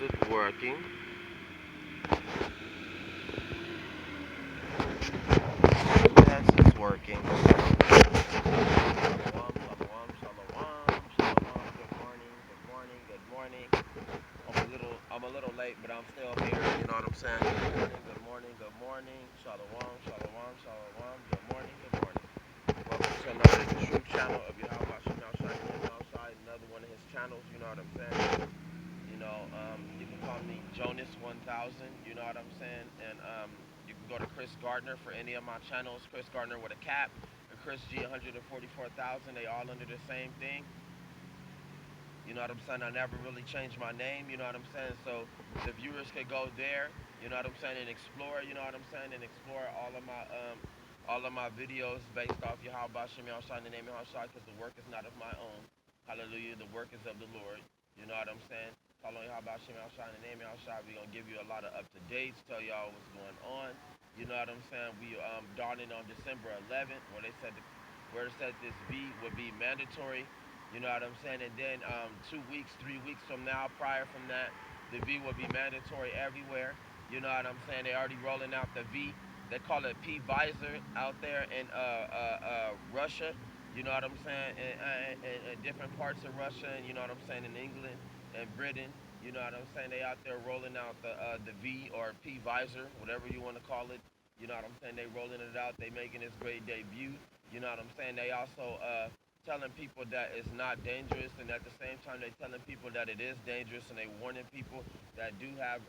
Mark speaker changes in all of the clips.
Speaker 1: it working? Yes, it's working. Shalom, shalom, shalom, shalom. Good morning, good morning, good morning. I'm a little late, but I'm still here. You know what I'm saying? Good morning, good morning, good morning. Shalom, shalom, shalom. Good morning, good morning. Welcome to another true channel of Yahweh Shem outside. Another one of his channels. You know what I'm saying? You can call me Jonas 1000. You know what I'm saying? And you can go to Chris Gardner for any of my channels. Chris Gardner with a cap, and Chris G 144,000. They all under the same thing. You know what I'm saying? I never really changed my name. You know what I'm saying? So the viewers could go there. You know what I'm saying? And explore. You know what I'm saying? And explore all of my videos based off Yahweh Shem Yahshai in the name of Yahshai, because the work is not of my own. Hallelujah. The work is of the Lord. You know what I'm saying? Following Yahweh Shem Yahshai in the name of Yahshai, we're gonna give you a lot of up to dates, tell y'all what's going on. You know what I'm saying? We dawning on December 11th, where it said this V would be mandatory. You know what I'm saying? And then 2 weeks, 3 weeks from now, prior from that, the V will be mandatory everywhere. You know what I'm saying? They already rolling out the V. They call it P Visor out there in Russia. You know what I'm saying? In different parts of Russia, and you know what I'm saying, in England and Britain. You know what I'm saying? They out there rolling out the V or P Visor, whatever you want to call it. You know what I'm saying? They rolling it out. They making its great debut. You know what I'm saying? They also telling people that it's not dangerous, and at the same time they telling people that it is dangerous, and they warning people that do have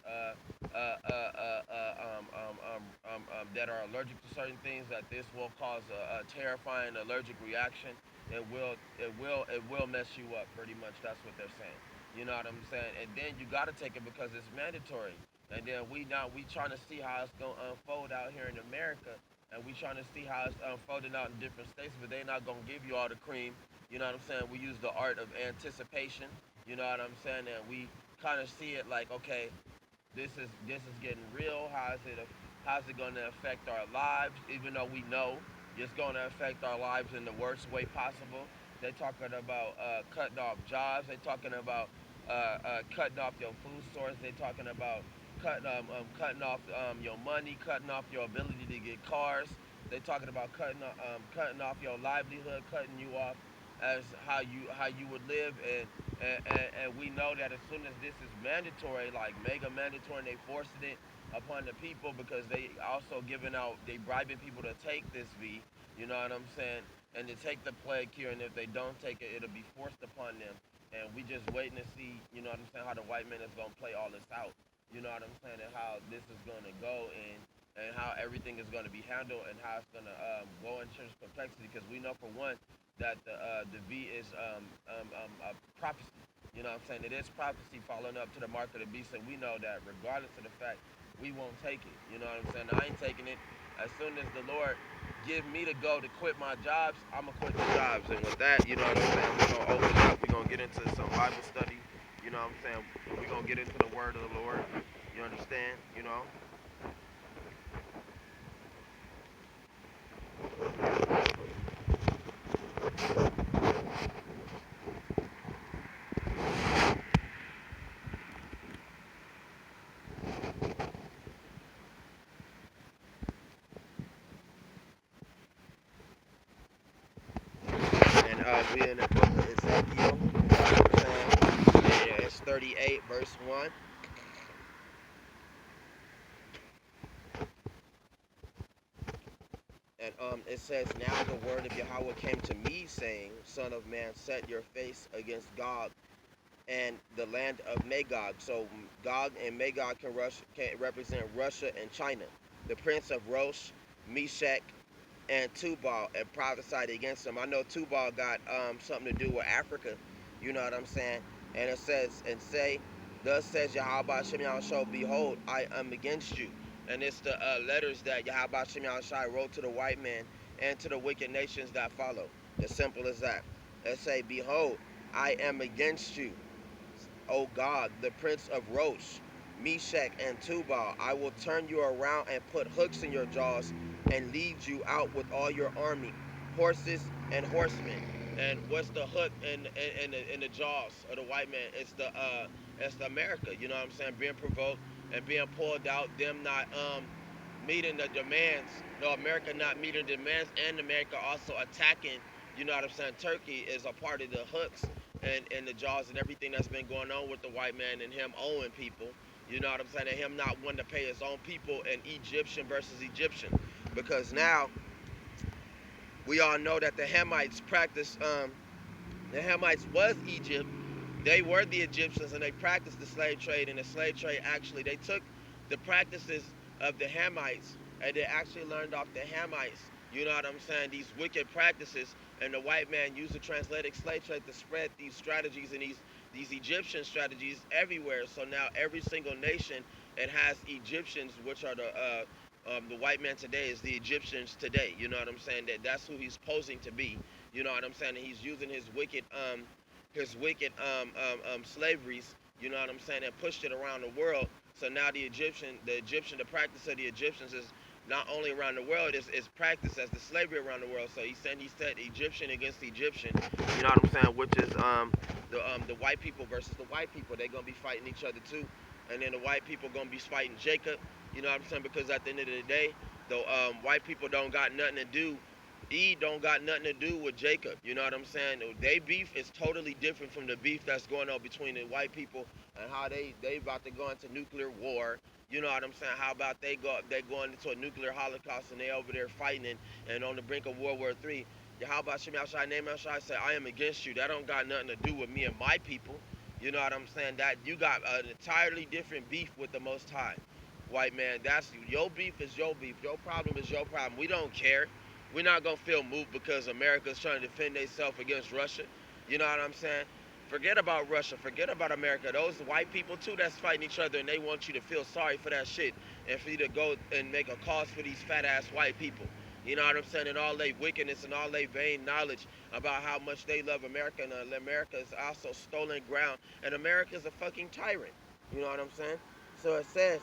Speaker 1: that are allergic to certain things, that this will cause a terrifying allergic reaction. It will mess you up, pretty much. That's what they're saying. You know what I'm saying? And then you got to take it because it's mandatory. And then we trying to see how it's gonna unfold out here in America, and we trying to see how it's unfolding out in different states, but they not gonna give you all the cream. You know what I'm saying? We use the art of anticipation. You know what I'm saying? And we kind of see it like, okay, this is getting real. How's it going to affect our lives? Even though we know it's going to affect our lives in the worst way possible. They're talking about cutting off jobs. They're talking about cutting off your food source. They're talking about cutting off your money, cutting off your ability to get cars. They're talking about cutting off your livelihood, cutting you off as how you would live, and we know that as soon as this is mandatory, like mega mandatory, and they forcing it upon the people, because they bribing people to take this V. You know what I'm saying? And to take the plague cure, and if they don't take it, it'll be forced upon them. And we just waiting to see, you know what I'm saying, how the white man is gonna play all this out. You know what I'm saying, and how this is gonna go, and how everything is gonna be handled, and how it's gonna go in terms of complexity. Because we know for one that the V is a prophecy. You know what I'm saying? It is prophecy following up to the mark of the beast, and we know that regardless of the fact, we won't take it. You know what I'm saying? I ain't taking it. As soon as the Lord give me to go to quit my jobs, I'm gonna quit the jobs. And with that, you know what I'm saying? We're gonna open up. We're gonna get into some Bible study. You know what I'm saying? We're gonna get into the Word of the Lord. You understand? You know. And we in the book of Ezekiel. You know what I'm saying? And it's 38, verse 1. And it says, now the word of Yahweh came to me, saying, Son of man, set your face against Gog and the land of Magog. So Gog and Magog can represent Russia and China. The prince of Rosh, Meshach, and Tubal, and prophesied against them. I know Tubal got something to do with Africa. You know what I'm saying? And it says, and say, thus says Yahweh Shem Yahshua, behold, I am against you. And it's the letters that Yahweh Shem Yahshua wrote to the white man and to the wicked nations that follow. As simple as that. It say, behold, I am against you, O God, the prince of Rosh, Meshach, and Tubal. I will turn you around and put hooks in your jaws and lead you out with all your army, horses and horsemen. And what's the hook in the jaws of the white man? as to America. You know what I'm saying? Being provoked and being pulled out, them not meeting the demands. No, America not meeting the demands, and America also attacking. You know what I'm saying? Turkey is a part of the hooks and the jaws and everything that's been going on with the white man and him owing people. You know what I'm saying? And him not wanting to pay his own people and Egyptian versus Egyptian. Because now we all know that the Hamites practice the Hamites was Egypt. They were the Egyptians and they practiced the slave trade. And the slave trade actually, they took the practices of the Hamites and they actually learned off the Hamites. You know what I'm saying? These wicked practices. And the white man used the transatlantic slave trade to spread these strategies and these Egyptian strategies everywhere. So now every single nation it has Egyptians, which are the white man today is the Egyptians today. You know what I'm saying? That's who he's posing to be. You know what I'm saying? And he's using his wicked slaveries, you know what I'm saying, and pushed it around the world. So now the practice of the Egyptians is not only around the world, it's practiced as the slavery around the world. So he said Egyptian against Egyptian, you know what I'm saying, which is the white people versus the white people. They're gonna be fighting each other too, and then the white people gonna be fighting Jacob, you know what I'm saying, because at the end of the day, the white people don't got nothing to do Eve don't got nothing to do with Jacob. You know what I'm saying? They beef is totally different from the beef that's going on between the white people and how they about to go into nuclear war. You know what I'm saying? How about they going into a nuclear holocaust and they over there fighting and on the brink of World War III. Yeah, how about Shemi Shai name Shai say I am against you? That don't got nothing to do with me and my people. You know what I'm saying? That you got an entirely different beef with the Most High. White man, that's your beef is your beef. Your problem is your problem. We don't care. We're not gonna feel moved because America's trying to defend itself against Russia. You know what I'm saying? Forget about Russia. Forget about America. Those white people too that's fighting each other, and they want you to feel sorry for that shit, and for you to go and make a cause for these fat ass white people. You know what I'm saying? And all their wickedness and all their vain knowledge about how much they love America, and America is also stolen ground, and America's a fucking tyrant. You know what I'm saying? So it says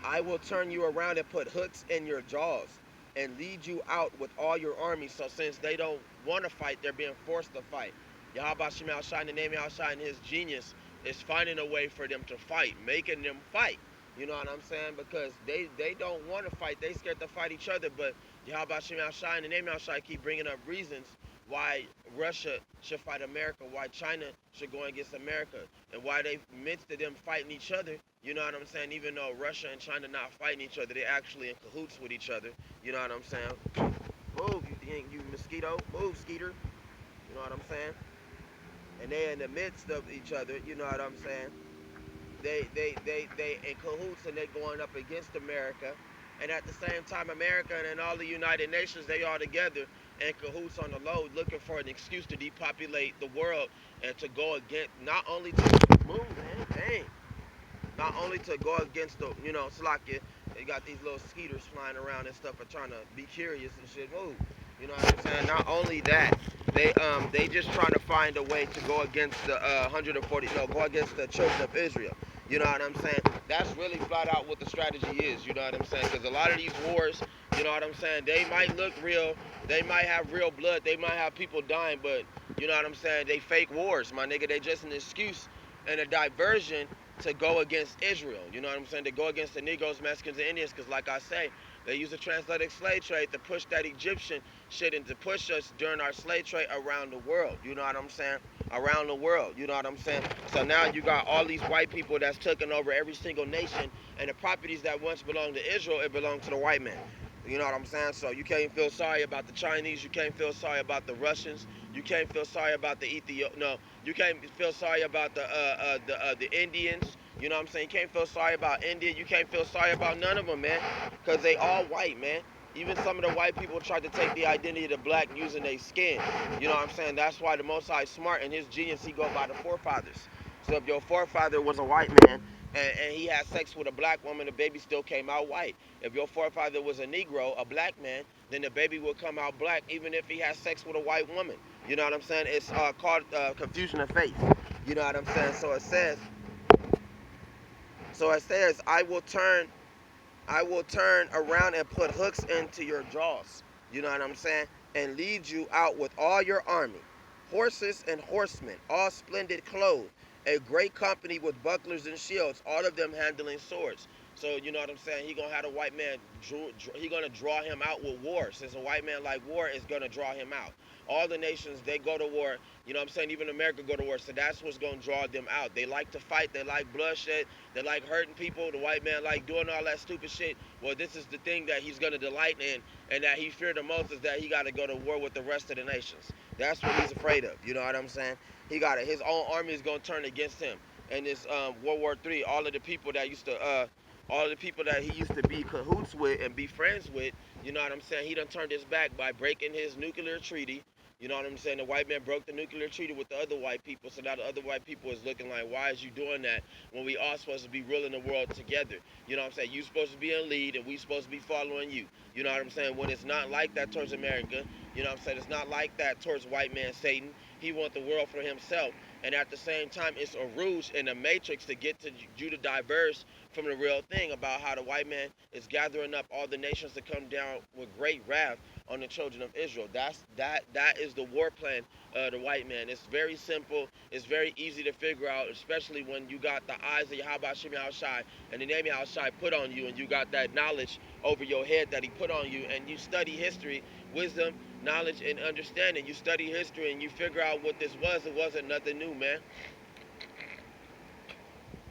Speaker 1: I will turn you around and put hooks in your jaws and lead you out with all your army. So since they don't want to fight, they're being forced to fight. Yahweh Shemel Shai, the name of Shai, and his genius is finding a way for them to fight, making them fight. You know what I'm saying? Because they don't want to fight. They scared to fight each other. But Yahweh Shemel Shai and the name of Shai keep bringing up reasons why Russia should fight America, why China should go against America, and why they midst of them fighting each other. You know what I'm saying? Even though Russia and China not fighting each other, they actually in cahoots with each other. You know what I'm saying? Move, you mosquito. Move, skeeter. You know what I'm saying? And they in the midst of each other. You know what I'm saying? They in cahoots and they going up against America. And at the same time, America and all the United Nations, they all together in cahoots on the low, looking for an excuse to depopulate the world and to go against not only to move, man, dang, not only to go against the, Slovakia, they got these little skeeters flying around and stuff, are trying to be curious and shit. Move, you know what I'm saying? Not only that, they just trying to find a way to go against the 140, no, go against the children of Israel. You know what I'm saying? That's really flat out what the strategy is. You know what I'm saying? Because a lot of these wars, you know what I'm saying? They might look real. They might have real blood. They might have people dying, but you know what I'm saying? They fake wars, my nigga. They just an excuse and a diversion to go against Israel. You know what I'm saying? To go against the Negroes, Mexicans, and Indians, because like I say, they use the transatlantic slave trade to push that Egyptian shit and to push us during our slave trade around the world. You know what I'm saying? Around the world. You know what I'm saying? So now you got all these white people that's taking over every single nation, and the properties that once belonged to Israel, it belonged to the white man. You know what I'm saying? So you can't feel sorry about the Chinese. You can't feel sorry about the Russians. You can't feel sorry about the Ethiopians. No, you can't feel sorry about the Indians. You know what I'm saying? You can't feel sorry about India. You can't feel sorry about none of them, man, because they all white, man. Even some of the white people tried to take the identity of the black using their skin. You know what I'm saying? That's why the Most High is smart and his genius, he go by the forefathers. So if your forefather was a white man and he had sex with a black woman, the baby still came out white. If your forefather was a Negro, a black man, then the baby would come out black even if he had sex with a white woman. You know what I'm saying? It's called confusion of faith. You know what I'm saying? So it says, I will turn around and put hooks into your jaws. You know what I'm saying? And lead you out with all your army. horses and horsemen, all splendid clothed, a great company with bucklers and shields, all of them handling swords. So you know what I'm saying? He gonna have a white man. He gonna draw him out with war. Since a white man like war is gonna draw him out. All the nations they go to war. You know what I'm saying? Even America go to war. So that's what's gonna draw them out. They like to fight. They like bloodshed. They like hurting people. The white man like doing all that stupid shit. Well, this is the thing that he's gonna delight in, and that he feared the most is that he got to go to war with the rest of the nations. That's what he's afraid of. You know what I'm saying? He got it. His own army is gonna turn against him. And this World War III, all of the people that he used to be cahoots with and be friends with, you know what I'm saying? He done turned his back by breaking his nuclear treaty. You know what I'm saying? The white man broke the nuclear treaty with the other white people, so now the other white people is looking like, why is you doing that when we all supposed to be ruling the world together? You know what I'm saying? You supposed to be in lead, and we supposed to be following you. You know what I'm saying? When it's not like that towards America, you know what I'm saying? It's not like that towards white man Satan. He wants the world for himself, and at the same time, it's a ruse and a matrix to get to you to diverse from the real thing about how the white man is gathering up all the nations to come down with great wrath on the children of Israel. That is the war plan of the white man. It's very simple. It's very easy to figure out, especially when you got the eyes of Yahweh Shem Shai and the name of Shai put on you, and you got that knowledge over your head that he put on you, and you study history, wisdom, knowledge, and understanding. You study history and you figure out what this was. It wasn't nothing new, man.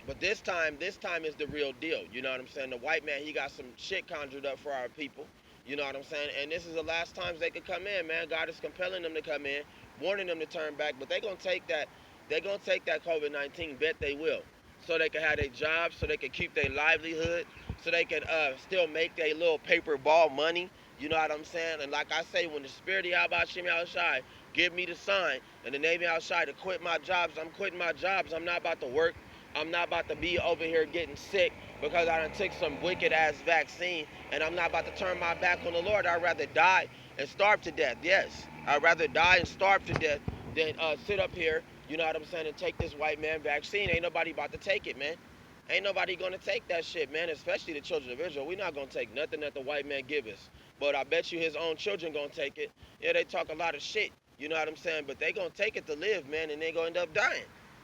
Speaker 1: But this time is the real deal. You know what I'm saying? The white man, he got some shit conjured up for our people. You know what I'm saying? And this is the last times they could come in, man. God is compelling them to come in, warning them to turn back. But they're gonna take that. They're gonna take that COVID-19. Bet they will, so they can have their jobs, so they can keep their livelihood, so they can still make their little paper ball money. You know what I'm saying? And like I say, when the spirit of Yahweh Shem Shai give me the sign and the name of Shai to quit my jobs, I'm quitting my jobs. I'm not about to work. I'm not about to be over here getting sick because I done took some wicked ass vaccine, and I'm not about to turn my back on the Lord. I'd rather die and starve to death. Yes, I'd rather die and starve to death than sit up here, you know what I'm saying, and take this white man vaccine. Ain't nobody about to take it, man. Ain't nobody gonna take that shit, man, especially the children of Israel. We not gonna take nothing that the white man give us. But I bet you his own children gonna take it. Yeah, they talk a lot of shit, you know what I'm saying? But they gonna take it to live, man, and they gonna end up dying.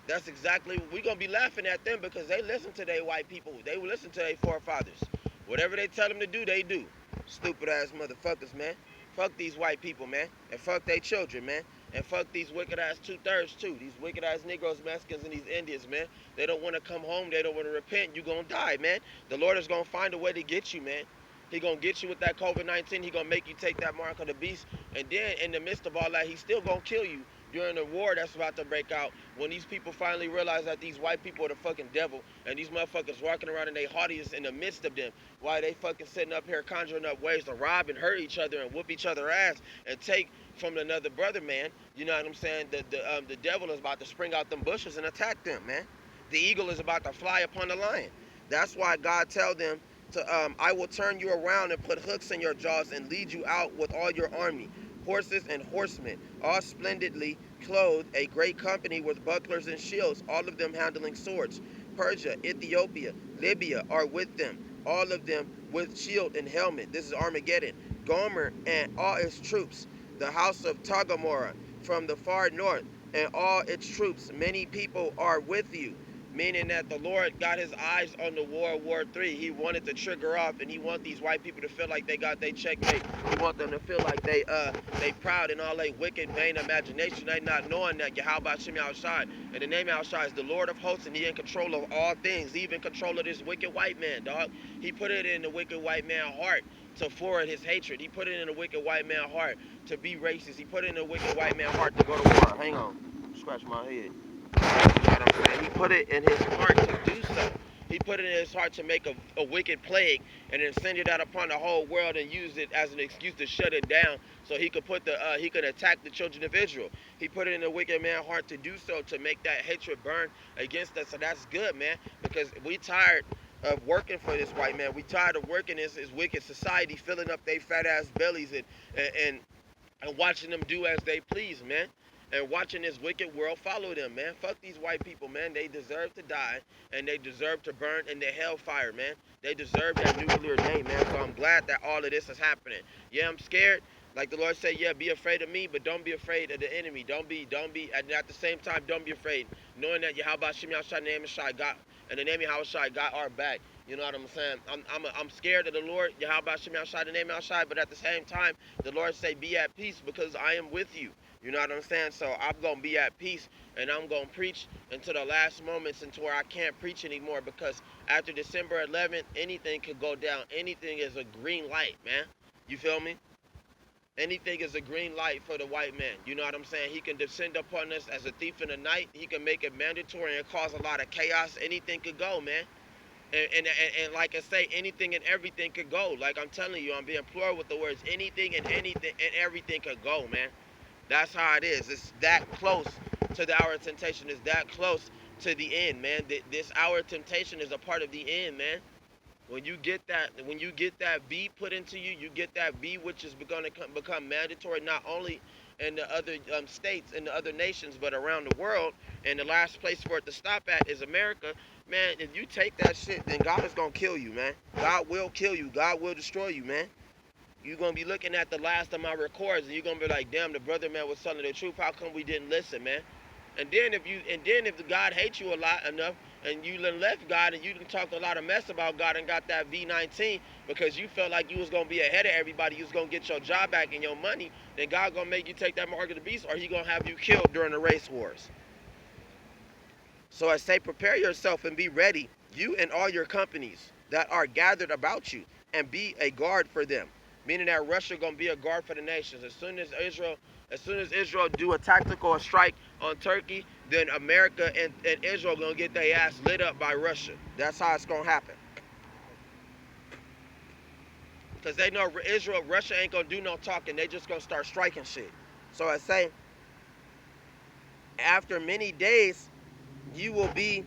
Speaker 1: That's exactly, we gonna be laughing at them because they listen to their white people. They listen to their forefathers. Whatever they tell them to do, they do. Stupid ass motherfuckers, man. Fuck these white people, man. And fuck their children, man. And fuck these wicked ass two-thirds too. These wicked ass Negroes, Mexicans, and these Indians, man. They don't want to come home. They don't want to repent. You gonna die, man. The Lord is gonna find a way to get you, man. He gonna get you with that COVID-19. He gonna make you take that mark of the beast. And then in the midst of all that, he's still gonna kill you during the war that's about to break out. When these people finally realize that these white people are the fucking devil, and these motherfuckers walking around in their haughtiness in the midst of them, why they fucking sitting up here conjuring up ways to rob and hurt each other and whoop each other ass and take from another brother, man. You know what I'm saying? The devil is about to spring out them bushes and attack them, man. The eagle is about to fly upon the lion. That's why God tell them to I will turn you around and put hooks in your jaws and lead you out with all your army, horses and horsemen, all splendidly clothed, a great company with bucklers and shields, all of them handling swords. Persia, Ethiopia, Libya are with them, all of them with shield and helmet. This is Armageddon. Gomer and all its troops, the house of Tagamora from the far north, and all its troops. Many people are with you. Meaning that the Lord got his eyes on the War 3. He wanted to trigger off, and he want these white people to feel like they got their checkmate. He want them to feel like they proud and all they wicked, vain imagination. They not knowing that Yahweh Shem Shai, and the name of Shai is the Lord of hosts, and he in control of all things. He even control of this wicked white man, dog. He put it in the wicked white man's heart to forward his hatred. He put it in the wicked white man's heart to be racist. He put it in the wicked white man's heart to go to war. Hang on, scratch my head. You know what I'm saying? He put it in his heart to do so. He put it in his heart to make a wicked plague and then send it out upon the whole world and use it as an excuse to shut it down so he could he could attack the children of Israel. He put it in the wicked man's heart to do so, to make that hatred burn against us. So that's good, man, because we tired of working for this white man. We tired of working in this wicked society, filling up their fat ass bellies and and watching them do as they please, man. And watching this wicked world follow them, man. Fuck these white people, man. They deserve to die, and they deserve to burn in the hellfire, man. They deserve that nuclear day, man. So I'm glad that all of this is happening. Yeah, I'm scared. Like the Lord said, yeah, be afraid of me, but don't be afraid of the enemy. Don't be, and at the same time, don't be afraid, knowing that Yahweh Shem Yahshai name and Shai got, and the name of Yahweh got our back. You know what I'm saying? I'm scared of the Lord, Yahweh Shem Yahshai, the name of Yahshai, but at the same time, the Lord say, be at peace because I am with you. You know what I'm saying? So I'm gonna be at peace, and I'm gonna preach until the last moments, until where I can't preach anymore, because after December 11th, anything could go down. Anything is a green light, man. You feel me? Anything is a green light for the white man. You know what I'm saying? He can descend upon us as a thief in the night. He can make it mandatory and cause a lot of chaos. Anything could go, man. And like I say, anything and everything could go. Like I'm telling you, I'm being plural with the words anything and anything and everything could go, man. That's how it is. It's that close to the hour of temptation. It's that close to the end, man. This hour of temptation is a part of the end, man. When you get that V put into you, you get that V, which is going to become mandatory not only in the other states and the other nations, but around the world. And the last place for it to stop at is America. Man, if you take that shit, then God is gonna kill you, man. God will kill you. God will destroy you, man. You're gonna be looking at the last of my records, and you're gonna be like, "Damn, the brother man was telling the truth. How come we didn't listen, man?" And then if God hates you a lot enough, and you done left God, and you done talked a lot of mess about God, and got that V19 because you felt like you was gonna be ahead of everybody, you was gonna get your job back and your money, then God gonna make you take that mark of the beast, or He gonna have you killed during the race wars. So I say, prepare yourself and be ready, you and all your companies that are gathered about you, and be a guard for them. Meaning that Russia gonna be a guard for the nations. As soon as Israel do a tactical strike on Turkey, then America and Israel gonna get their ass lit up by Russia. That's how it's gonna happen. Cause they know Russia ain't gonna do no talking. They just gonna start striking shit. So I say, after many days, you will be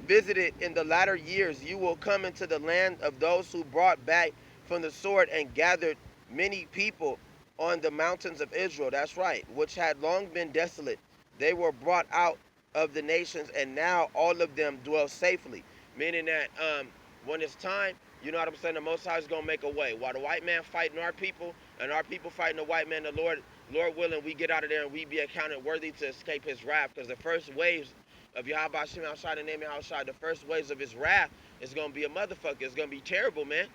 Speaker 1: visited in the latter years. You will come into the land of those who brought back from the sword and gathered many people on the mountains of Israel. That's right, which had long been desolate. They were brought out of the nations, and now all of them dwell safely. Meaning that when it's time, you know what I'm saying, the Most High is going to make a way. While the white man fighting our people, and our people fighting the white man, the Lord willing, we get out of there and we be accounted worthy to escape his wrath. Because the first waves of Yahweh Shem outside the name of outside, the first waves of his wrath is gonna be a motherfucker. It's gonna be terrible, man.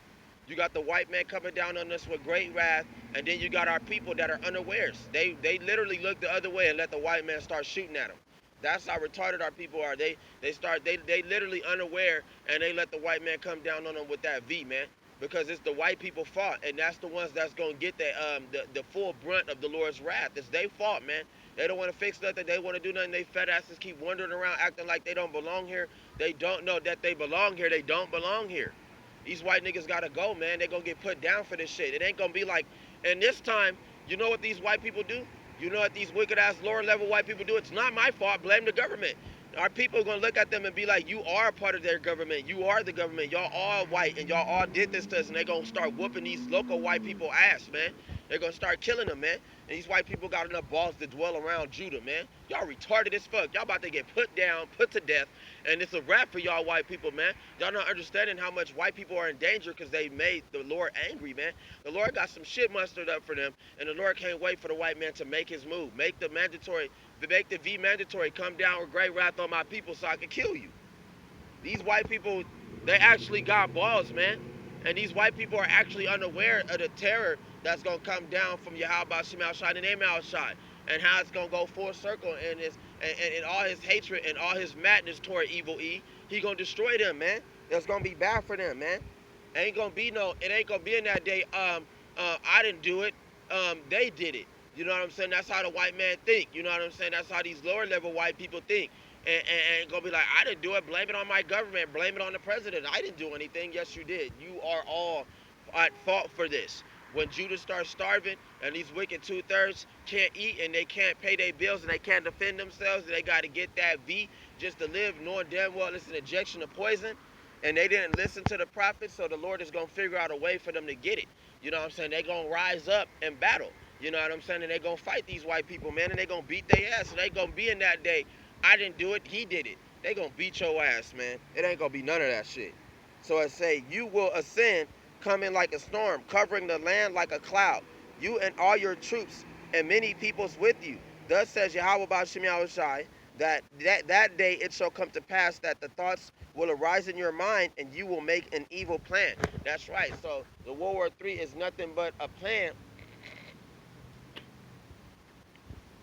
Speaker 1: You got the white man coming down on us with great wrath, and then you got our people that are unawares. They literally look the other way and let the white man start shooting at them. That's how retarded our people are. They literally unaware, and they let the white man come down on them with that V, man. Because it's the white people fault, and that's the ones that's gonna get the full brunt of the Lord's wrath. It's their fault, man. They don't want to fix nothing. They want to do nothing. They fat asses keep wandering around acting like they don't belong here. They don't know that they belong here. They don't belong here. These white niggas gotta go, man. They gonna get put down for this shit. It ain't gonna be like, and this time, you know what these white people do? You know what these wicked ass lower level white people do? It's not my fault. Blame the government. Our people are gonna look at them and be like, you are a part of their government. You are the government. Y'all all white, and y'all all did this to us, and they gonna start whooping these local white people ass, man. They're gonna start killing them, man. And these white people got enough balls to dwell around Judah, man. Y'all retarded as fuck. Y'all about to get put down, put to death, and it's a wrap for y'all white people, man. Y'all not understanding how much white people are in danger because they made the Lord angry, man. The Lord got some shit mustered up for them, and the Lord can't wait for the white man to make his move. Make the V mandatory. Come down with great wrath on my people so I can kill you. These white people, they actually got balls, man. And these white people are actually unaware of the terror that's going to come down from Yahweh Shema Shai and Amen Shai, and how it's going to go full circle, and all his hatred and all his madness toward evil E. He going to destroy them, man. It's going to be bad for them, man. It ain't going to be in that day, I didn't do it, they did it. You know what I'm saying? That's how the white man think. You know what I'm saying? That's how these lower level white people think. And gonna be like, I didn't do it. Blame it on my government. Blame it on the president. I didn't do anything. Yes, you did. You are all at fault for this. When Judah starts starving and these wicked two-thirds can't eat and they can't pay their bills and they can't defend themselves and they got to get that V just to live, knowing damn well it's an injection of poison, and they didn't listen to the prophets, so the Lord is going to figure out a way for them to get it. You know what I'm saying? They're going to rise up and battle. You know what I'm saying? And they're going to fight these white people, man, and they're going to beat their ass. And they're going to be in that day, I didn't do it, he did it. They're going to beat your ass, man. It ain't going to be none of that shit. So I say, you will ascend, come in like a storm, covering the land like a cloud. you and all your troops, and many peoples with you. Thus says Yahweh Ba'Shem Yahushai, that day it shall come to pass that the thoughts will arise in your mind, and you will make an evil plan. That's right. So the World War III is nothing but a plan.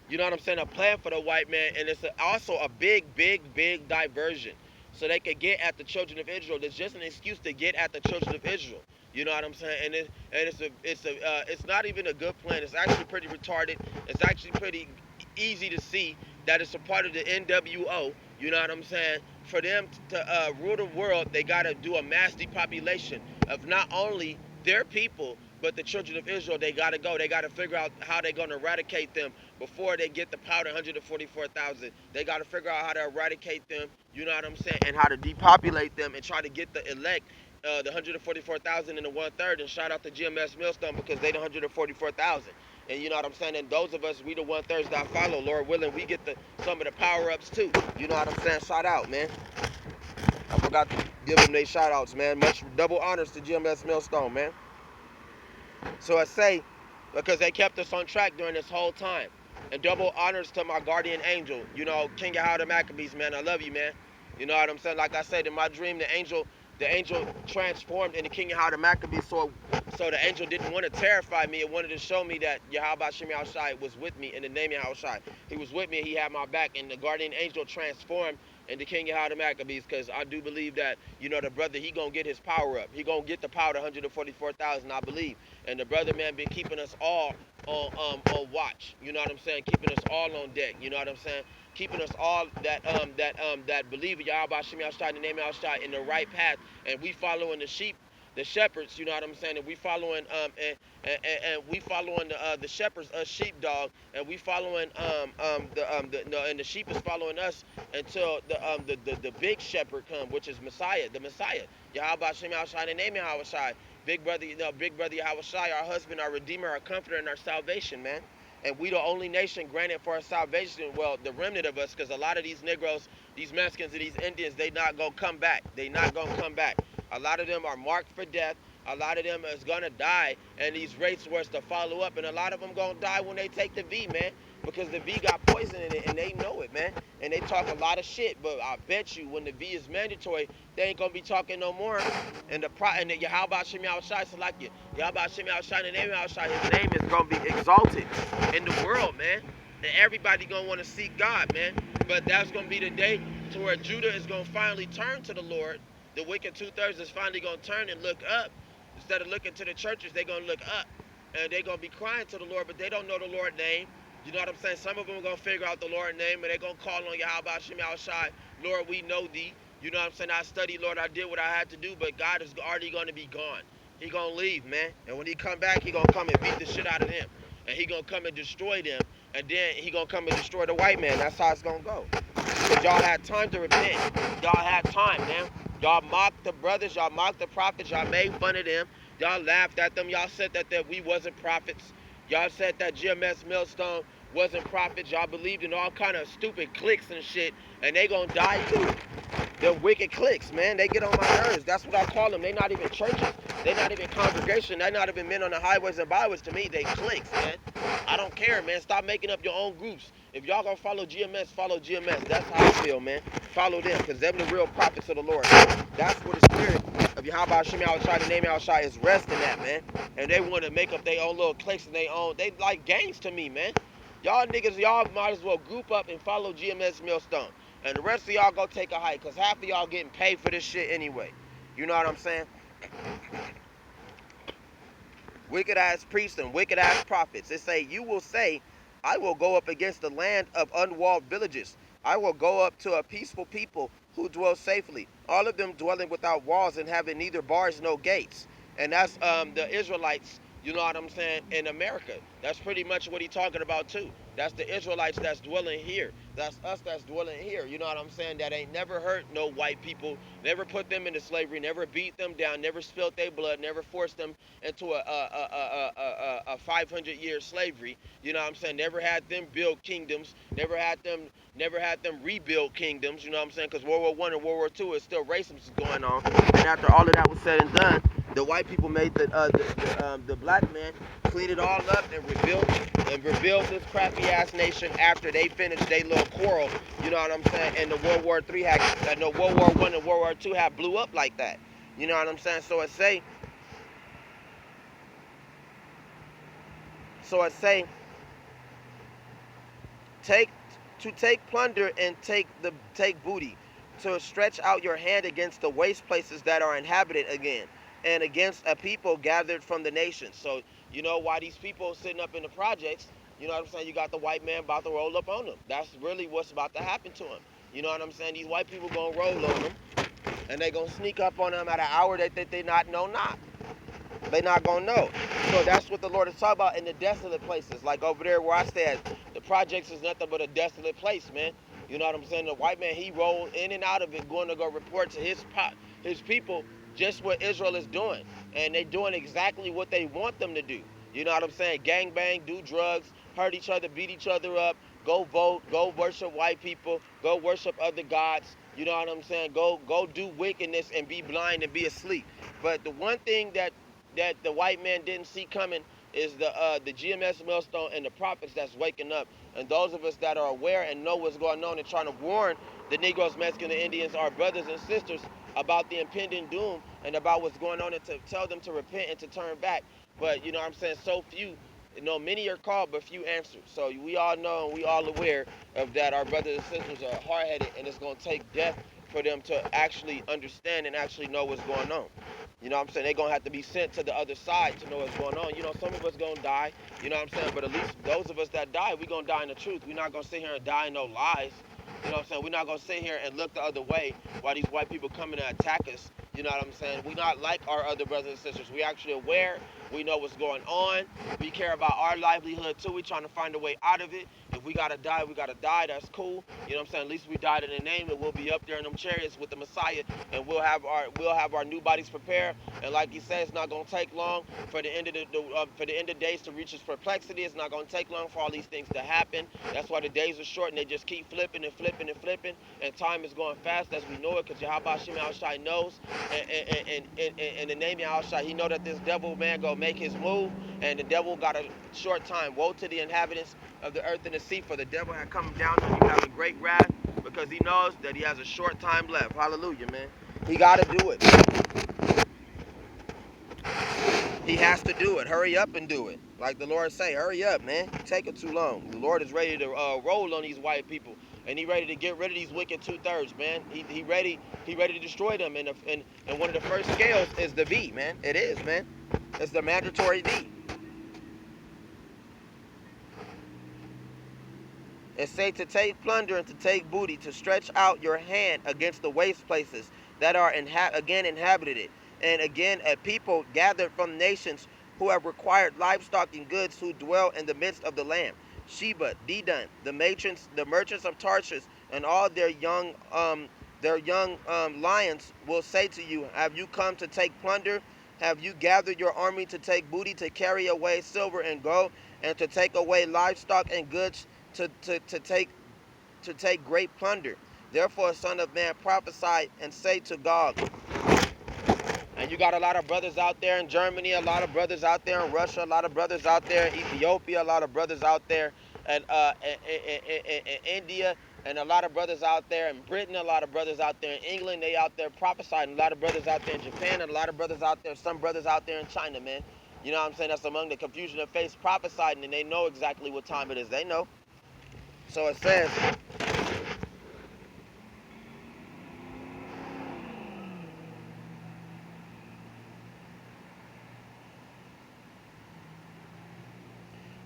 Speaker 1: You know what I'm saying? A plan for the white man, and it's also a big, big, big diversion, so they could get at the children of Israel. There's just an excuse to get at the children of Israel. You know what I'm saying? It's not even a good plan. It's actually pretty retarded. It's actually pretty easy to see that it's a part of the NWO. You know what I'm saying? For them to rule the world, they got to do a mass depopulation of not only their people, but the children of Israel. They got to go. They got to figure out how they're going to eradicate them before they get the powder 144,000. They got to figure out how to eradicate them, you know what I'm saying, and how to depopulate them and try to get the elect, the 144,000 and the one third. And shout out to GMS Millstone because they the 144,000. And you know what I'm saying? And those of us, we the one thirds that follow, Lord willing, we get some of the power ups too. You know what I'm saying? Shout out, man. I forgot to give them their shout outs, man. Much double honors to GMS Millstone, man. So I say, because they kept us on track during this whole time. And double honors to my guardian angel, you know, King Yahweh the Maccabees, man. I love you, man. You know what I'm saying? Like I said, in my dream, the angel transformed into King Yahweh the Maccabees, so the angel didn't want to terrify me. It wanted to show me that Yahweh Shem Yahushai was with me in the name of Yahushai. He was with me, he had my back, and the guardian angel transformed into King Yahweh the Maccabees, because I do believe that, you know, the brother, he gonna get his power up. He gonna get the power to 144,000, I believe. And the brother, man, been keeping us all on watch. You know what I'm saying? Keeping us all on deck. You know what I'm saying? Keeping us all that believe in Yahweh Shem Yahushai, the name of Yahushai, in the right path, and we following the shepherds. You know what I'm saying? And we following and we following the shepherds, us sheepdog, and we following no, and the sheep is following us until the big shepherd come, which is Messiah, the Messiah. Yahweh Shem Yahushai, the name of Yahushai. Big brother, you know, big brother Yahweh Shai, our husband, our redeemer, our comforter, and our salvation, man. And we the only nation granted for our salvation. Well, the remnant of us, because a lot of these Negroes, these Mexicans, and these Indians, they not gonna come back. They not gonna come back. A lot of them are marked for death. A lot of them is gonna die, and these race wars to follow up, and a lot of them gonna die when they take the V, man, because the V got poison in it, and they know it, man. And they talk a lot of shit, but I bet you when the V is mandatory, they ain't gonna be talking no more. And the Yahweh Shem Yahushai Salakia, Yahweh Shem Yahushai, the name of Yahushai, his name is gonna be exalted in the world, man. And everybody gonna want to seek God, man. But that's gonna be the day to where Judah is gonna finally turn to the Lord. The wicked two-thirds is finally gonna turn and look up. Instead of looking to the churches, they're gonna look up. And they're gonna be crying to the Lord, but they don't know the Lord's name. You know what I'm saying? Some of them are gonna figure out the Lord's name, and they're gonna call on Yahweh Shem Yahushai. Lord, we know thee. You know what I'm saying? I studied, Lord, I did what I had to do, but God is already gonna be gone. He gonna leave, man. And when he come back, he gonna come and beat the shit out of them. And he gonna come and destroy them. And then he gonna come and destroy the white man. That's how it's gonna go. Because y'all had time to repent. Y'all had time, man. Y'all mocked the brothers. Y'all mocked the prophets. Y'all made fun of them. Y'all laughed at them. Y'all said that we wasn't prophets. Y'all said that GMS Millstone wasn't prophets. Y'all believed in all kind of stupid cliques and shit. And they gonna die too. The wicked cliques, man. They get on my nerves. That's what I call them. They not even churches. They not even congregation. They not even men on the highways and byways. To me, they cliques, man. I don't care, man. Stop making up your own groups. If y'all gonna follow GMS, follow GMS. That's how I feel, man. Follow them, because they're the real prophets of the Lord. That's where the spirit of Yahweh Shem Yahushai, the name of Yahushai, is resting at, man. And they want to make up their own little cliques and they like gangs to me, man. Y'all niggas, y'all might as well group up and follow GMS Millstone. And the rest of y'all go take a hike, because half of y'all getting paid for this shit anyway. You know what I'm saying? Wicked ass priests and wicked ass prophets. It say, you will say, I will go up against the land of unwalled villages. I will go up to a peaceful people who dwell safely, all of them dwelling without walls and having neither bars nor gates. And that's the Israelites, you know what I'm saying, in America. That's pretty much what he's talking about too. That's the Israelites that's dwelling here. That's us that's dwelling here. You know what I'm saying? That ain't never hurt no white people, never put them into slavery, never beat them down, never spilled their blood, never forced them into a 500-year slavery. You know what I'm saying? Never had them build kingdoms, never had them rebuild kingdoms. You know what I'm saying? Because World War I and World War II is still racism going on. And after all of that was said and done, The white people made the black man clean it all up and rebuild this crappy ass nation after they finished their little quarrel. You know what I'm saying? And the World War III had, no, World War I and World War II had blew up like that. You know what I'm saying? So it say take take plunder and take booty, to stretch out your hand against the waste places that are inhabited again, and against a people gathered from the nations. So you know why these people sitting up in the projects, you know what I'm saying, you got the white man about to roll up on them. That's really what's about to happen to them. You know what I'm saying? These white people gonna roll on them, and they gonna sneak up on them at an hour that they not know not. They not gonna know. So that's what the Lord is talking about in the desolate places. Like over there where I stay at, the projects is nothing but a desolate place, man. You know what I'm saying? The white man, he rolled in and out of it, going to go report to his people just what Israel is doing, and they doing exactly what they want them to do. You know what I'm saying? Gang bang, do drugs, hurt each other, beat each other up, go vote, go worship white people, go worship other gods. You know what I'm saying? Go do wickedness and be blind and be asleep. But the one thing that the white man didn't see coming is the GMS millstone and the prophets that's waking up, and those of us that are aware and know what's going on and trying to warn the Negroes, Mexicans, and Indians, our brothers and sisters, about the impending doom and about what's going on, and to tell them to repent and to turn back. But you know what I'm saying? So few, you know, many are called but few answered. So we all know and we all aware of that. Our brothers and sisters are hard-headed, and it's going to take death for them to actually understand and actually know what's going on. You know what I'm saying? They're going to have to be sent to the other side to know what's going on. You know, some of us going to die, you know what I'm saying? But at least those of us that die, we going to die in the truth. We're not going to sit here and die in no lies. You know what I'm saying? We're not going to sit here and look the other way while these white people come in and attack us. You know what I'm saying? We're not like our other brothers and sisters. We actually aware. We know what's going on. We care about our livelihood too. We trying to find a way out of it. If we got to die, we got to die. That's cool. You know what I'm saying? At least we died in the name, and we'll be up there in them chariots with the Messiah, and we'll have our new bodies prepared. And like he said, it's not gonna take long for the end of for the end of days to reach its perplexity. It's not gonna take long for all these things to happen. That's why the days are short, and they just keep flipping and flipping and flipping. And time is going fast as we know it, because Yahweh Shem Shai knows, and the name Yahweh Shai, he know that this devil man gonna make his move, and the devil got a short time. Woe to the inhabitants of the earth and the sea, for the devil had come down on you having great wrath, because he knows that he has a short time left. Hallelujah, man. He got to do it. He has to do it. Hurry up and do it. Like the Lord say, hurry up, man. You taking too long. The Lord is ready to roll on these white people, and he ready to get rid of these wicked 2/3, man. He ready. He ready to destroy them. And one of the first scales is the V, man. It is, man. It's the mandatory V. And say to take plunder and to take booty, to stretch out your hand against the waste places that are again inhabited, and again a people gathered from nations who have required livestock and goods, who dwell in the midst of the land. Sheba, Dedan, the merchants of Tarshish, and all their young lions will say to you, have you come to take plunder? Have you gathered your army to take booty, to carry away silver and gold, and to take away livestock and goods, to take great plunder? Therefore, son of man, prophesy and say to Gog. And you got a lot of brothers out there in Germany, a lot of brothers out there in Russia, a lot of brothers out there in Ethiopia, a lot of brothers out there in India, and a lot of brothers out there in Britain, a lot of brothers out there in England. They out there prophesying. A lot of brothers out there in Japan, and a lot of brothers out there, some brothers out there in China, man. You know what I'm saying? That's among the confusion of faith prophesying, and they know exactly what time it is. They know. So it says,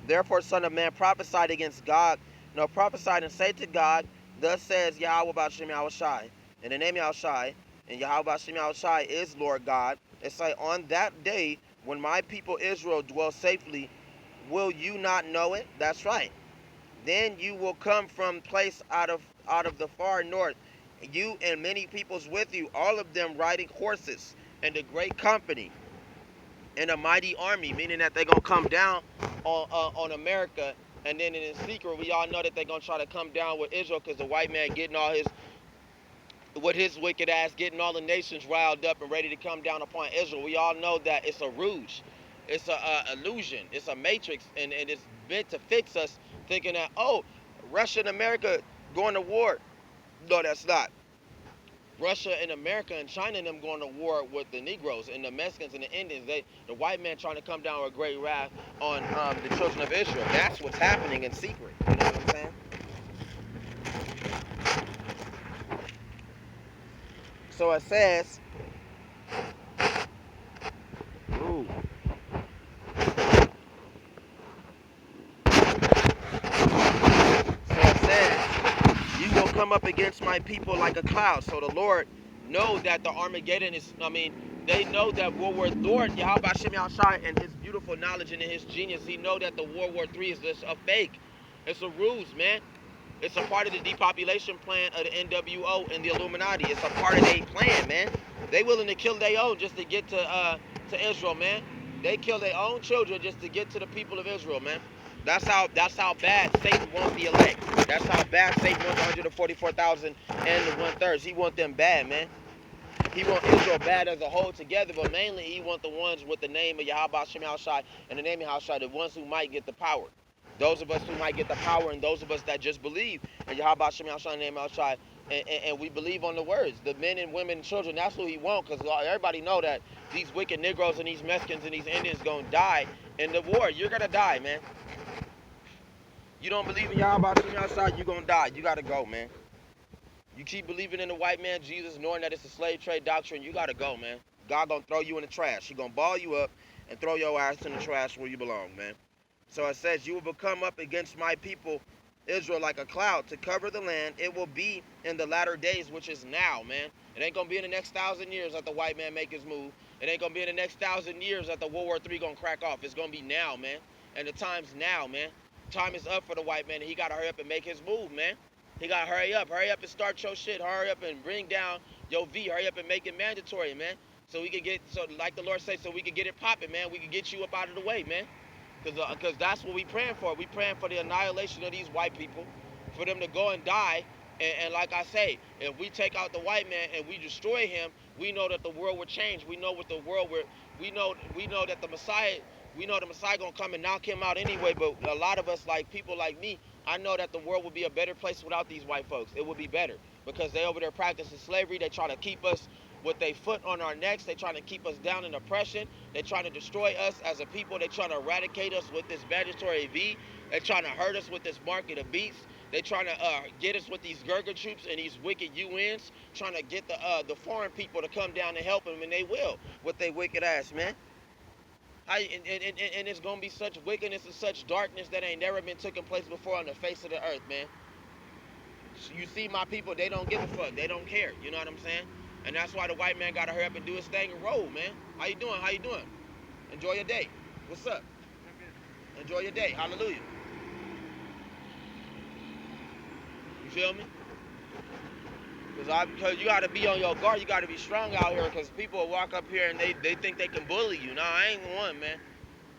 Speaker 1: therefore, son of man, prophesied against God. No, prophesied and say to God, thus says Yahweh Bashem Yahushai. In the name Yahushai, and Yahweh Bashem Yahushai is Lord God. It's like, on that day when my people Israel dwell safely, will you not know it? That's right. Then you will come from place out of the far north, you and many peoples with you, all of them riding horses, and a great company, and a mighty army, meaning that they're gonna come down on America, and then in secret, we all know that they're gonna try to come down with Israel, because the white man getting all his with his wicked ass getting all the nations riled up and ready to come down upon Israel. We all know that it's a ruse, it's a illusion, it's a matrix, and it's meant to fix us thinking that, oh, Russia and America going to war. No, that's not. Russia and America and China and them going to war with the Negroes and the Mexicans and the Indians. The white man trying to come down with a great wrath on the children of Israel. That's what's happening in secret. You know what I'm saying? So it says, ooh, so it says, you will come up against my people like a cloud. So the Lord know that the Armageddon is, I mean, they know that World War Lord, Yahweh Shem Shai, and his beautiful knowledge and his genius, he know that the World War III is just a fake. It's a ruse, man. It's a part of the depopulation plan of the NWO and the Illuminati. It's a part of their plan, man. They willing to kill their own just to get to Israel, man. They kill their own children just to get to the people of Israel, man. That's how bad Satan wants the elect. That's how bad Satan wants 144,000 and the 1/3. He want them bad, man. He want Israel bad as a whole together, but mainly he want the ones with the name of Yahweh Shem Shai and the name of Yahweh, the ones who might get the power. Those of us who might get the power, and those of us that just believe in Yahweh Shem Shai and the name of Yahweh, and we believe on the words. The men and women and children, that's who he want, because everybody know that these wicked Negroes and these Mexicans and these Indians going to die in the war. You're going to die, man. You don't believe in Yahweh Shem Shai, you're going to die. You got to go, man. You keep believing in the white man Jesus, knowing that it's a slave trade doctrine, you gotta go, man. God gonna throw you in the trash. He gonna ball you up and throw your ass in the trash where you belong, man. So it says, you will become up against my people Israel like a cloud to cover the land. It will be in the latter days, which is now, man. It ain't gonna be in the next 1,000 years that the white man make his move. It ain't gonna be in the next 1,000 years that the World War III gonna crack off. It's gonna be now, man. And the time's now, man. Time is up for the white man, and he gotta hurry up and make his move, man. He got to hurry up and start your shit. Hurry up and bring down your V. Hurry up and make it mandatory, man. So we can get, so like the Lord said, so we can get it popping, man. We can get you up out of the way, man. Because that's what we praying for. We praying for the annihilation of these white people, for them to go and die. And like I say, if we take out the white man and we destroy him, we know that the world will change. We know what the world will. We know that the Messiah. We know the Messiah gonna come and knock him out anyway. But a lot of us, like people like me, I know that the world would be a better place without these white folks. It would be better because they over there practicing slavery. They trying to keep us with their foot on our necks. They trying to keep us down in oppression. They trying to destroy us as a people. They trying to eradicate us with this mandatory V. They trying to hurt us with this market of beasts. They trying to get us with these Gurga troops and these wicked UNs, trying to get the foreign people to come down and help them, and they will with their wicked ass, man. And it's gonna be such wickedness and such darkness that ain't never been taking place before on the face of the earth, man. You see my people, they don't give a fuck. They don't care. You know what I'm saying? And that's why the white man gotta hurry up and do his thing and roll, man. How you doing? How you doing? Enjoy your day. What's up? Enjoy your day. Hallelujah. You feel me? Because you gotta be on your guard. You gotta be strong out here. Because people will walk up here and they think they can bully you. Nah, I ain't one, man.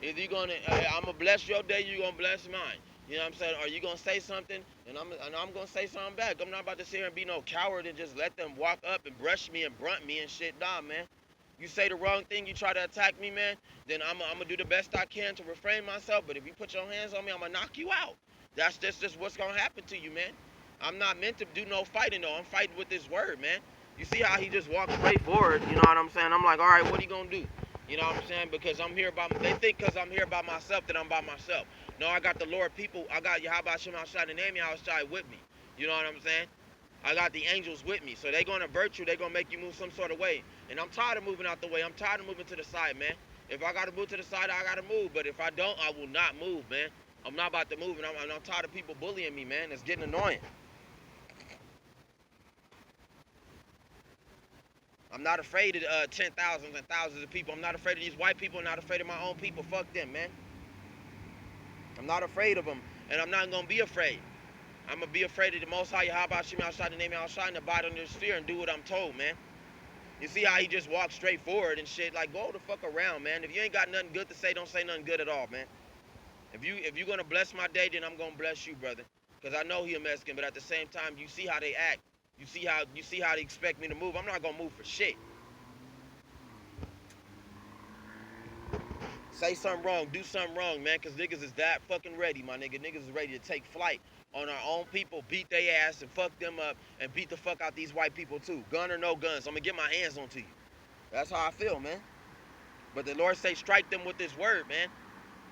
Speaker 1: Either you gonna, I'm gonna bless your day, you gonna bless mine. You know what I'm saying? Or you gonna say something, and I'm gonna say something back. I'm not about to sit here and be no coward and just let them walk up and brush me and brunt me and shit. Nah, man. You say the wrong thing, you try to attack me, man, then I'm gonna do the best I can to refrain myself. But if you put your hands on me, I'm gonna knock you out. That's just what's gonna happen to you, man. I'm not meant to do no fighting though. I'm fighting with this word, man. You see how he just walked straight forward, you know what I'm saying? I'm like, all right, what are you gonna do? You know what I'm saying? Because I'm here by, they think because I'm here by myself that I'm by myself. No, I got the Lord people, I got Yahweh Shem Shai, the name Yahweh Shai with me. You know what I'm saying? I got the angels with me. So they're going to avert you. They're going to make you move some sort of way. And I'm tired of moving out the way. I'm tired of moving to the side, man. If I got to move to the side, I got to move. But if I don't, I will not move, man. I'm not about to move. And I'm tired of people bullying me, man. It's getting annoying. I'm not afraid of 10,000s and thousands of people. I'm not afraid of these white people. I'm not afraid of my own people. Fuck them, man. I'm not afraid of them. And I'm not going to be afraid. I'm going to be afraid of the Most High Yahweh Shem outside the name outside and abide under his fear and do what I'm told, man. You see how he just walks straight forward and shit? Like, go the fuck around, man. If you ain't got nothing good to say, don't say nothing good at all, man. If you're gonna bless my day, then I'm gonna bless you, brother. Cause I know he a Mexican, but at the same time, you see how they act. You see how they expect me to move. I'm not gonna move for shit. Say something wrong, do something wrong, man, because niggas is that fucking ready, my nigga. Niggas is ready to take flight on our own people, beat their ass and fuck them up, and beat the fuck out these white people too. Gun or no guns, I'm gonna get my hands onto you. That's how I feel, man. But the Lord say, strike them with His word, man.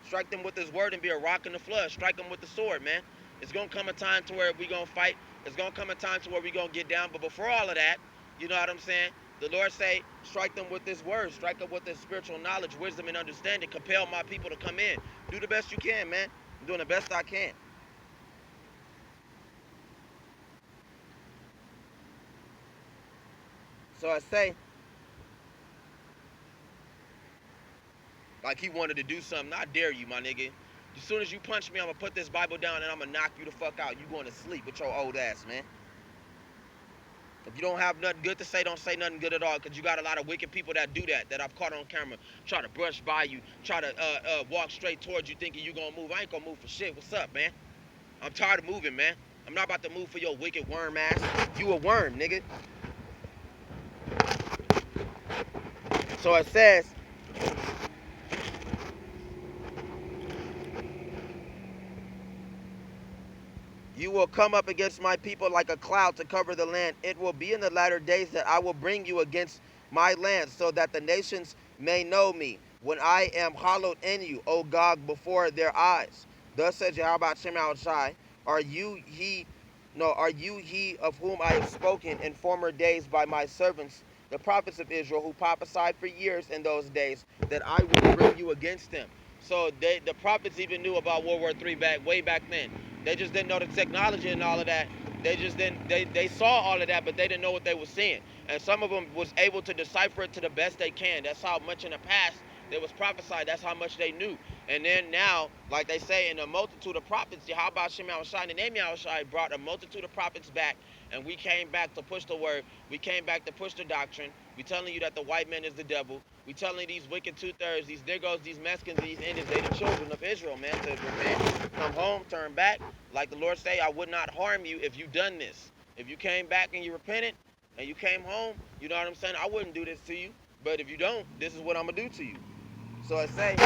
Speaker 1: Strike them with His word and be a rock in the flood. Strike them with the sword, man. It's gonna come a time to where we gonna fight. It's gonna come a time to where we gonna get down. But before all of that, you know what I'm saying? The Lord say, strike them with this word. Strike them with this spiritual knowledge, wisdom, and understanding. Compel my people to come in. Do the best you can, man. I'm doing the best I can. So I say, like he wanted to do something. I dare you, my nigga. As soon as you punch me, I'm gonna put this Bible down and I'm gonna knock you the fuck out. You going to sleep with your old ass, man. If you don't have nothing good to say, don't say nothing good at all, because you got a lot of wicked people that do that, that I've caught on camera, try to brush by you, try to walk straight towards you thinking you gonna move. I ain't gonna move for shit. What's up, man? I'm tired of moving, man. I'm not about to move for your wicked worm ass. You a worm, nigga. So it says, you will come up against my people like a cloud to cover the land. It will be in the latter days that I will bring you against my land, so that the nations may know me, when I am hallowed in you, O Gog, before their eyes. Thus says Yahweh Shem Shai, are you he no, are you he of whom I have spoken in former days by my servants, the prophets of Israel, who prophesied for years in those days that I would bring you against them? So the prophets even knew about World War III way back then. They just didn't know the technology and all of that. They just didn't. They saw all of that, but they didn't know what they were seeing. And some of them was able to decipher it to the best they can. That's how much in the past there was prophesied. That's how much they knew. And then now, like they say, in a multitude of prophets, Yahweh Shem Shai, the name Shai brought a multitude of prophets back, and we came back to push the word. We came back to push the doctrine. We telling you that the white man is the devil. We telling these wicked two-thirds, these Negroes, these Mexicans, these Indians, they the children of Israel, man, to repent, come home, turn back. Like the Lord say, I would not harm you if you done this. If you came back and you repented and you came home, you know what I'm saying? I wouldn't do this to you. But if you don't, this is what I'm going to do to you. So I say,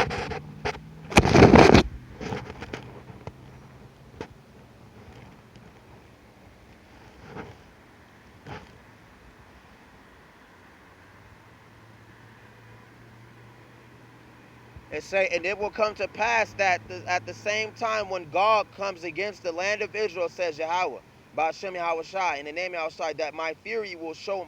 Speaker 1: and it will come to pass that at the same time when God comes against the land of Israel, says Yahweh, Ba'ashem Yahweh Shai, in the name of Yahweh Shai, that my fury will show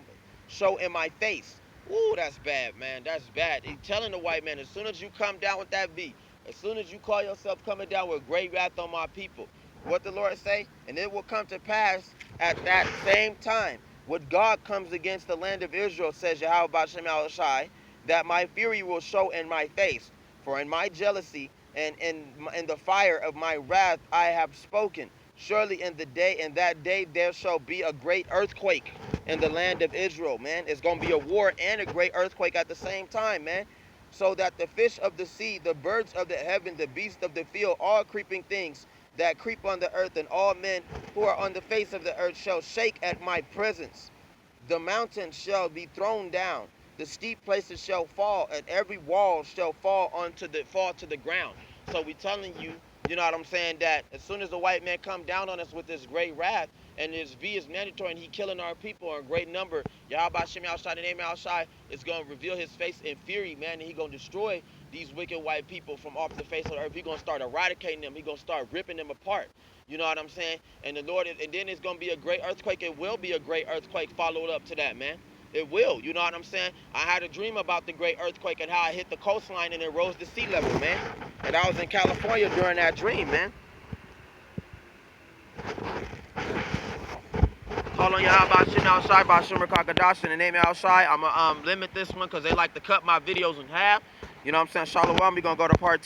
Speaker 1: in my face. Ooh, that's bad, man. That's bad. He's telling the white man, as soon as you come down with that V, as soon as you call yourself coming down with great wrath on my people, what the Lord say? And it will come to pass at that same time, when God comes against the land of Israel, says Yahweh Ba'ashem Yahweh Shai, that my fury will show in my face. For in my jealousy and in the fire of my wrath I have spoken. Surely in that day there shall be a great earthquake in the land of Israel, man. It's gonna be a war and a great earthquake at the same time, man. So that the fish of the sea, the birds of the heaven, the beasts of the field, all creeping things that creep on the earth, and all men who are on the face of the earth shall shake at my presence. The mountains shall be thrown down, the steep places shall fall, and every wall shall fall to the ground. So we telling you, you know what I'm saying, that as soon as the white man come down on us with this great wrath, and his V is mandatory, and he killing our people in great number, Yahweh Shem Shai, the name of Shai, is going to reveal his face in fury, man, and he going to destroy these wicked white people from off the face of the earth. He going to start eradicating them. He going to start ripping them apart. You know what I'm saying? And the Lord, and then it's gonna be a great earthquake. It will be a great earthquake followed up to that, man. It will. You know what I'm saying? I had a dream about the great earthquake and how I hit the coastline and it rose to sea level, man. And I was in California during that dream, man. Call on Yahweh Shin outside by Shimmer Kakadash in the name of outside. I'm gonna limit this one because they like to cut my videos in half. You know what I'm saying? Shalom, we're gonna go to part 2.